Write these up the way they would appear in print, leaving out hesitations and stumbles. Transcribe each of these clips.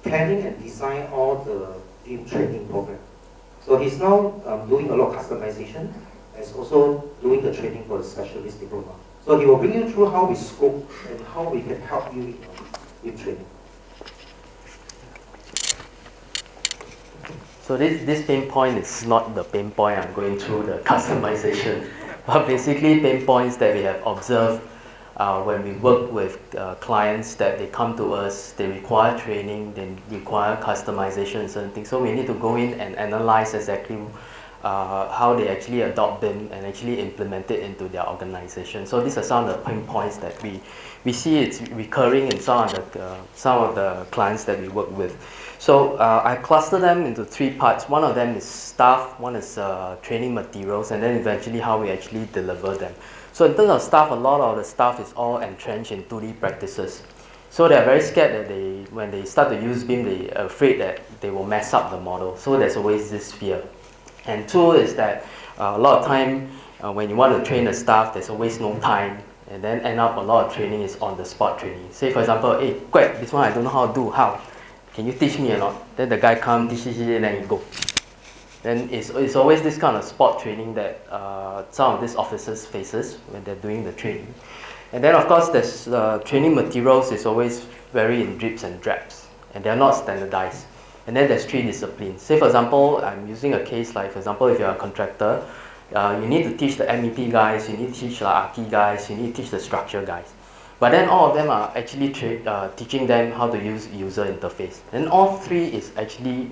planning and design all the BIM training program. So he's now doing a lot of customization, and also doing the training for the specialist diploma. So he will bring you through how we scope and how we can help you in training. So this pain point is not the pain point I'm going through the customization, but basically pain points that we have observed when we work with clients, that they come to us, they require training, they require customization and certain things. So we need to go in and analyze exactly how they actually adopt them and actually implement it into their organization. So these are some of the pain points that we see it's recurring in some of the clients that we work with. So I cluster them into three parts. One of them is staff, one is training materials, and then eventually how we actually deliver them. So in terms of staff, a lot of the staff is all entrenched in 2D practices. So they're very scared that when they start to use BIM, they're afraid that they will mess up the model. So there's always this fear. And two is that a lot of time when you want to train the staff, there's always no time, and then end up a lot of training is on the spot training. Say for example, hey, Quack, this one I don't know how to do, how? Can you teach me or not? Then the guy comes, teach, and then you go. Then it's always this kind of spot training that some of these officers faces when they're doing the training. And then of course there's training materials is always very in drips and drabs, and they're not standardized. And then there's three disciplines. Say for example, I'm using a case like, for example, if you're a contractor, you need to teach the MEP guys, you need to teach the Archi guys, you need to teach the structure guys. But then all of them are actually teaching them how to use user interface. And all three is actually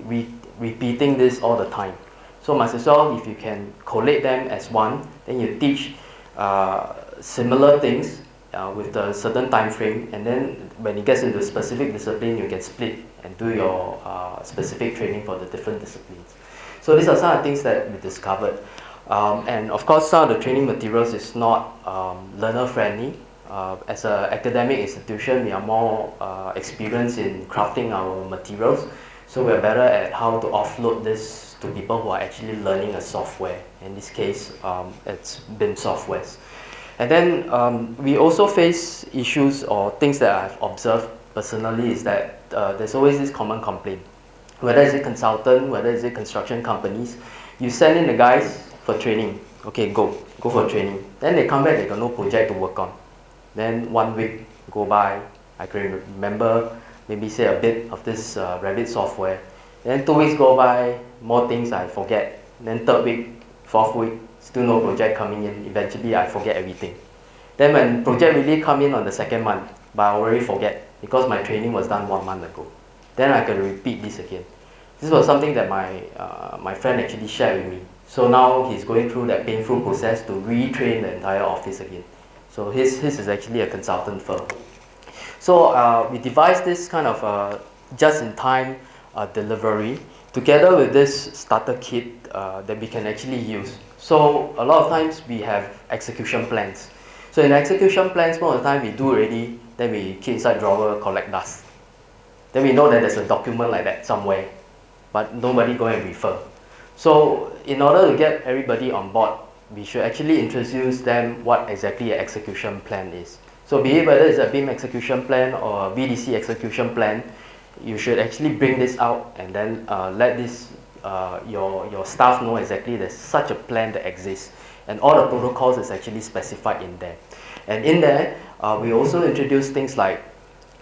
repeating this all the time. So might as well, if you can collate them as one, then you teach similar things with a certain time frame, and then when it gets into a specific discipline, you can split and do your specific training for the different disciplines. So these are some of the things that we discovered. And of course, some of the training materials is not learner friendly. As an academic institution, we are more experienced in crafting our materials, so we're better at how to offload this to people who are actually learning a software. In this case, it's BIM softwares. And then we also face issues or things that I've observed personally is that there's always this common complaint. Whether it's a consultant, whether it's a construction companies, you send in the guys for training. Okay, go for training. Then they come back, they got no project to work on. Then 1 week go by, I can remember maybe say a bit of this Revit software. Then 2 weeks go by, more things I forget. Then 3rd week, 4th week, still no project coming in. Eventually I forget everything. Then when project really come in on the 2nd month, but I already forget because my training was done 1 month ago. Then I can repeat this again. This was something that my friend actually shared with me. So now he's going through that painful process to retrain the entire office again. So his is actually a consultant firm. So we devised this kind of just-in-time delivery together with this starter kit that we can actually use. So a lot of times we have execution plans. So in execution plans, most of the time we do already, then we keep inside drawer, collect dust. Then we know that there's a document like that somewhere, but nobody go and refer. So in order to get everybody on board, we should actually introduce them what exactly an execution plan is. So be it whether it's a BIM execution plan or a VDC execution plan, you should actually bring this out and then let this your staff know exactly there's such a plan that exists, and all the protocols is actually specified in there. And in there, we also introduce things like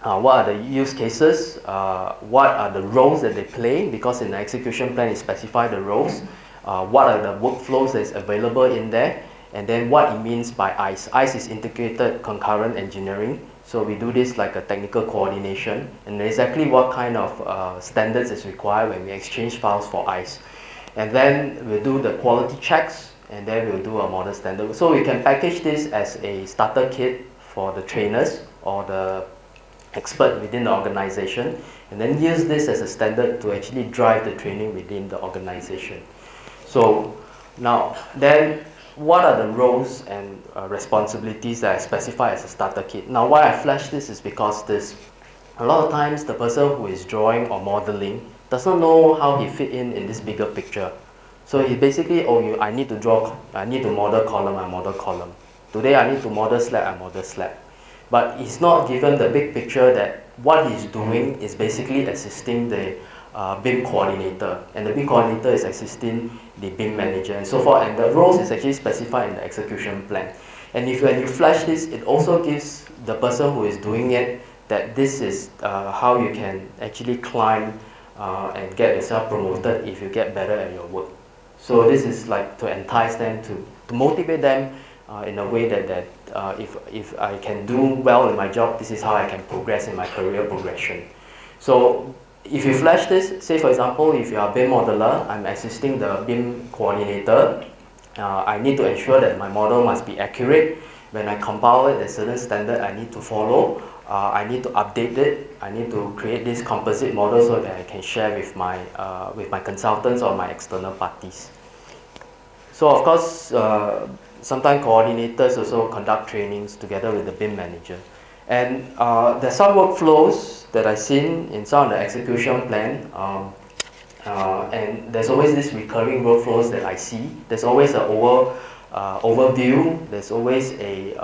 what are the use cases, what are the roles that they play, because in the execution plan it specifies the roles, what are the workflows that is available in there, and then what it means by ICE. ICE is integrated concurrent engineering. So we do this like a technical coordination, and exactly what kind of standards is required when we exchange files for ICE. And then we'll do the quality checks, and then we'll do a model standard. So we can package this as a starter kit for the trainers or the expert within the organization, and then use this as a standard to actually drive the training within the organization. So now then, what are the roles and responsibilities that I specify as a starter kit? Now why I flash this is because a lot of times the person who is drawing or modeling does not know how he fit in this bigger picture. So he basically, I need to model column, I model column. Today I need to model slab, I model slab. But he's not given the big picture that what he's doing is basically assisting the BIM coordinator, and the BIM coordinator is assisting the BIM manager and so forth, and the roles is actually specified in the execution plan. And if when you flash this, it also gives the person who is doing it that this is how you can actually climb and get yourself promoted if you get better at your work. So this is like to entice them, to motivate them in a way that if I can do well in my job, this is how I can progress in my career progression. So if you flash this, say for example, if you are a BIM modeler, I'm assisting the BIM coordinator. I need to ensure that my model must be accurate. When I compile it, there's certain standard I need to follow. I need to update it. I need to create this composite model so that I can share with my consultants or my external parties. So of course, sometimes coordinators also conduct trainings together with the BIM manager. And there's some workflows that I've seen in some of the execution plan. And there's always this recurring workflows that I see. There's always an overview. There's always a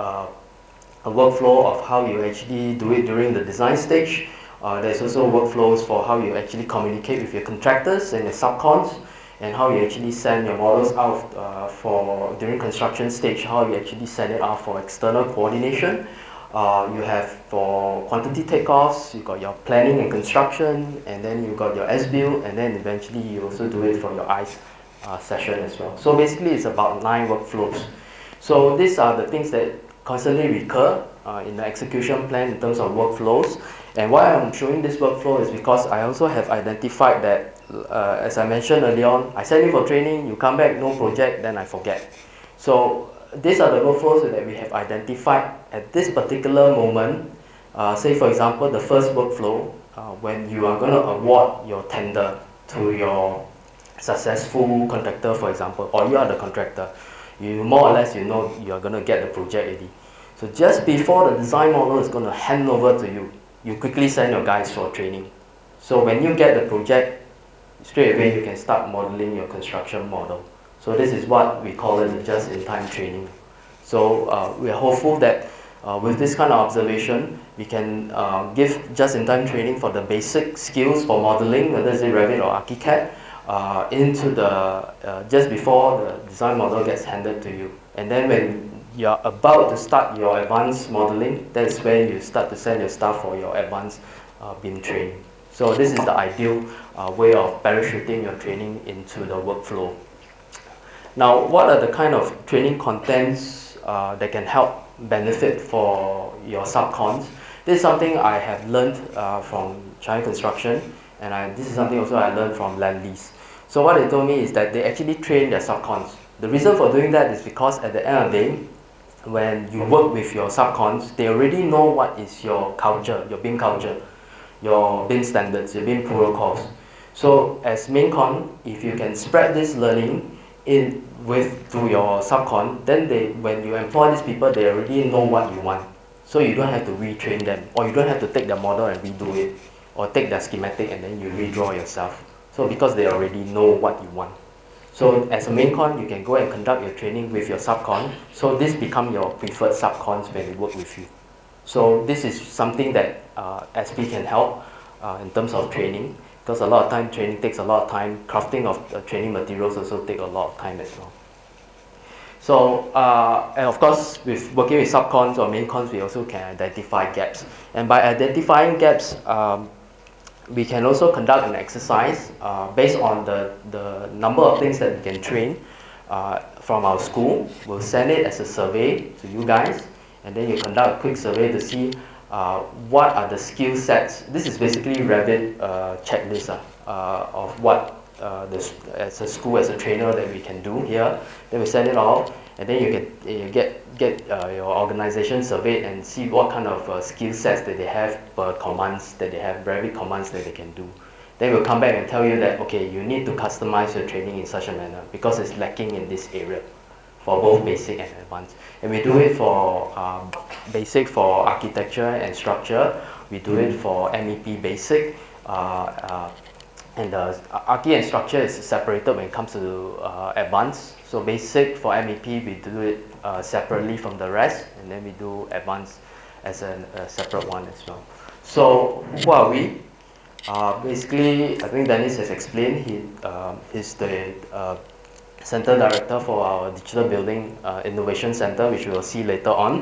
workflow of how you actually do it during the design stage. There's also workflows for how you actually communicate with your contractors and your subcons, and how you actually send your models out for during construction stage, how you actually send it out for external coordination. You have for quantity takeoffs, you got your planning and construction, and then you got your S-build, and then eventually you also do it for your ICE session as well. So basically it's about 9 workflows. So these are the things that constantly recur in the execution plan in terms of workflows. And why I'm showing this workflow is because I also have identified that, as I mentioned earlier on, I send you for training, you come back, no project, then I forget. So these are the workflows that we have identified at this particular moment. Say for example, the first workflow, when you are going to award your tender to your successful contractor, for example, or you are the contractor, you more or less you know you are going to get the project ready. So just before the design model is going to hand over to you, you quickly send your guys for training. So when you get the project, straight away you can start modeling your construction model. So this is what we call it the just-in-time training. So we are hopeful that with this kind of observation, we can give just-in-time training for the basic skills for modeling, whether it's Revit or ArchiCAD, into the just before the design model gets handed to you. And then when you're about to start your advanced modeling, that's when you start to send your staff for your advanced BIM training. So this is the ideal way of parachuting your training into the workflow. Now, what are the kind of training contents that can help benefit for your subcons? This is something I have learned from China Construction, and this is something also I learned from Lendlease. So what they told me is that they actually train their subcons. The reason for doing that is because at the end of the day, when you work with your subcons, they already know what is your culture, your BIM culture, your BIM standards, your BIM protocols. So as main con, if you can spread this learning to your subcon, then when you employ these people, they already know what you want. So you don't have to retrain them, or you don't have to take their model and redo it, or take their schematic and then you redraw yourself. So because they already know what you want. So as a main con, you can go and conduct your training with your subcon. So this become your preferred subcons when they work with you. So this is something that SP can help in terms of training, because a lot of time training takes a lot of time. Crafting of training materials also take a lot of time as well. So and of course, with working with subcons or main cons, we also can identify gaps. And by identifying gaps, we can also conduct an exercise based on the number of things that we can train from our school. We'll send it as a survey to you guys, and then you conduct a quick survey to see what are the skill sets. This is basically Revit checklist of what as a school, as a trainer, that we can do here. Then we send it off, and then you get your organization surveyed and see what kind of skill sets that they have per commands that they have, Revit commands that they can do. Then we'll come back and tell you that, okay, you need to customize your training in such a manner because it's lacking in this area for both basic and advanced. And we do it for basic for architecture and structure. We do it for MEP basic. And the Archi and structure is separated when it comes to advanced. So basic for MEP, we do it separately from the rest, and then we do advanced as a separate one as well. So who are we? Basically, I think Dennis has explained. He's the Center Director for our Digital Building Innovation Center, which we will see later on.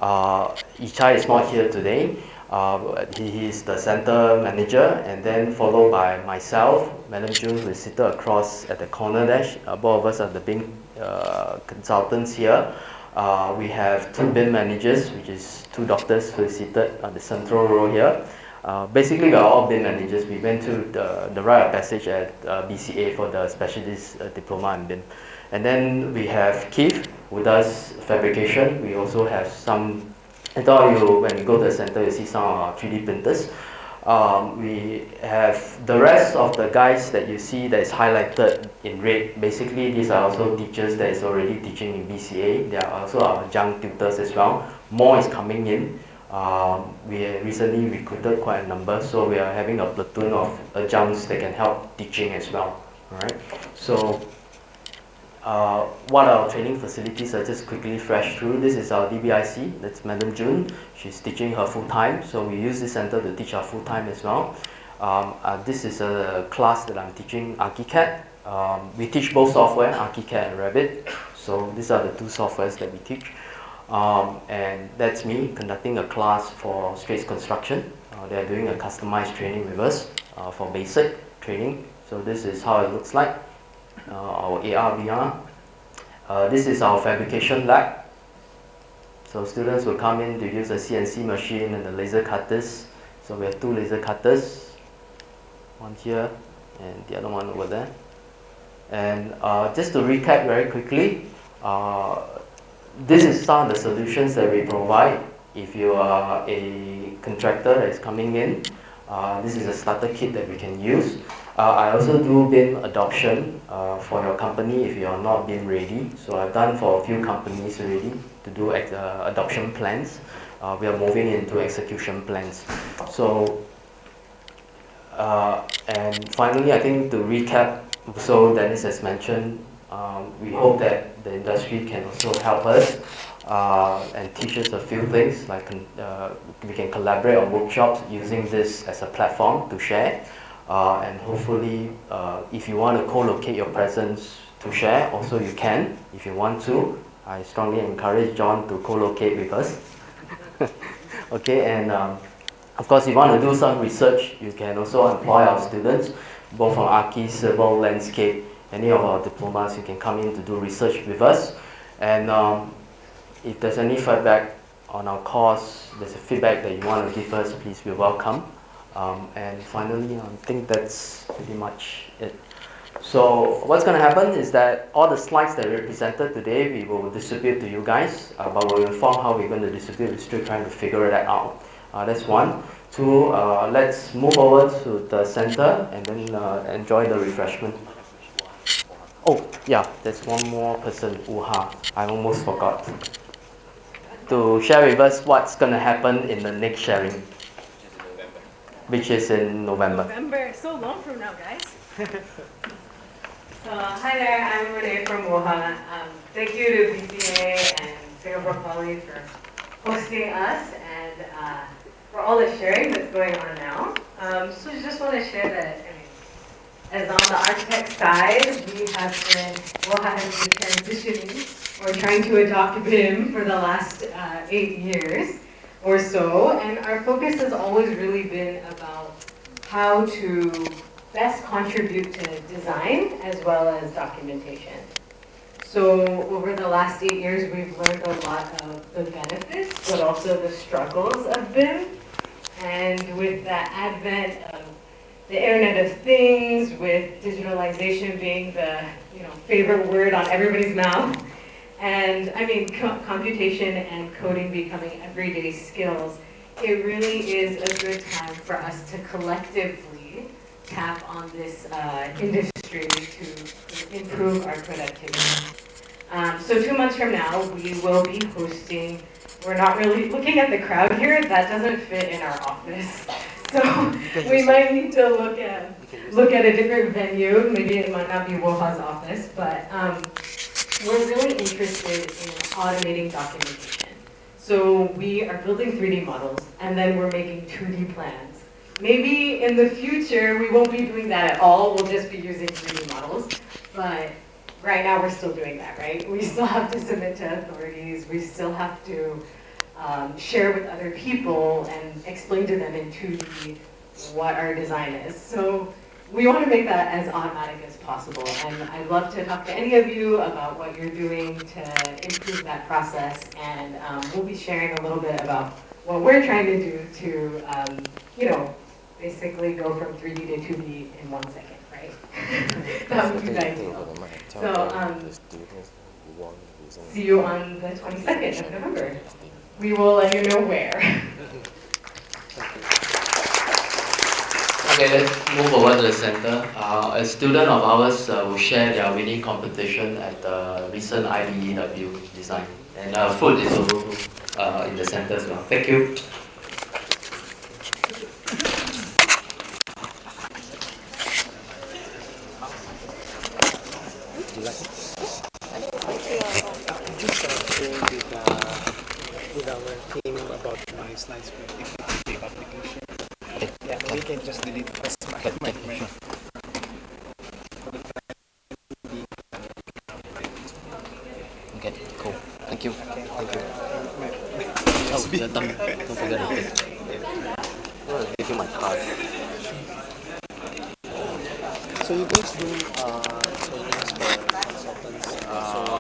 Ichai is not here today. He is the Center Manager, and then followed by myself, Madam June, who is seated across at the corner there. Both of us are the BIM consultants here. We have two BIM managers, which is two doctors who are seated on the central row here. Basically, we are all BIM managers. We went through the rite of passage at BCA for the specialist diploma in BIM. And then we have Keith, who does fabrication. We also have some, when you go to the center, you see some of our 3D printers. We have the rest of the guys that you see that is highlighted in red. Basically, these are also teachers that is already teaching in BCA. They are also our young tutors as well. More is coming in. We recently recruited quite a number, so we are having a platoon of adjuncts that can help teaching as well. All right. So, what are our training facilities? I just quickly flash through. This is our DBIC. That's Madam June. She's teaching her full time, so we use this center to teach our full time as well. This is a class that I'm teaching, ArchiCAD. We teach both software, ArchiCAD and Revit. So these are the two softwares that we teach. And that's me conducting a class for Straits Construction. They're doing a customized training with us for basic training. So this is how it looks like, our AR, VR. This is our fabrication lab. So students will come in to use a CNC machine and the laser cutters. So we have two laser cutters, one here and the other one over there. And just to recap very quickly, this is some of the solutions that we provide. If you are a contractor that is coming in, this is a starter kit that we can use. I also do BIM adoption for your company if you are not BIM ready. So I've done for a few companies already to do adoption plans. We are moving into execution plans. So, and finally, I think to recap, so Dennis has mentioned, we hope that the industry can also help us and teach us a few things, like we can collaborate on workshops using this as a platform to share. And hopefully, if you want to co-locate your presence to share, also you can, if you want to. I strongly encourage John to co-locate with us. Okay, and of course, if you want to do some research, you can also employ our students, both from Archi, Civil, Landscape, any of our diplomas. You can come in to do research with us. And if there's any feedback on our course, there's a feedback that you want to give us, please be welcome. And finally, I think that's pretty much it. So what's going to happen is that all the slides that we presented today, we will distribute to you guys, but we'll inform how we're going to distribute. We're still trying to figure that out. That's one. Two, let's move over to the center and then enjoy the refreshment. Oh, yeah, there's one more person, Uha. I almost forgot to share with us what's going to happen in the next sharing, which is in November. November, so long from now, guys. Hi there, I'm Renee from Wuhan. Thank you to BCA and Singapore Poly for hosting us and for all the sharing that's going on now. So I just want to share that, as on the architect side, Wuhan has been transitioning or trying to adopt BIM for the last 8 years or so, and our focus has always really been about how to best contribute to design as well as documentation. So over the last 8 years, we've learned a lot of the benefits, but also the struggles of BIM. And with the advent of the Internet of Things, with digitalization being the favorite word on everybody's mouth, and I mean computation and coding becoming everyday skills, it really is a good time for us to collectively tap on this industry to improve our productivity. So 2 months from now, we will be hosting, we're not really looking at the crowd here, that doesn't fit in our office. So we might need to look at a different venue. Maybe it might not be Woha's office, but we're really interested in automating documentation. So we are building 3D models, and then we're making 2D plans. Maybe in the future, we won't be doing that at all. We'll just be using 3D models. But right now, we're still doing that, right? We still have to submit to authorities. We still have to share with other people and explain to them in 2D what our design is. So we want to make that as automatic as possible. And I'd love to talk to any of you about what you're doing to improve that process. And we'll be sharing a little bit about what we're trying to do to, you know, basically go from 3D to 2D in 1 second, right? That would be the ideal. So see you on the 22nd of November. We will let you know where. Okay, let's move over to the center. A student of ours will share their winning competition at the recent IDEW design. And food is also in the center as well. Thank you. With our team about my slides for the application. Yeah, we can just delete first my Okay, cool. Thank you. Okay, thank you. Oh, don't forget the thing. I'm gonna give you my card. So you guys do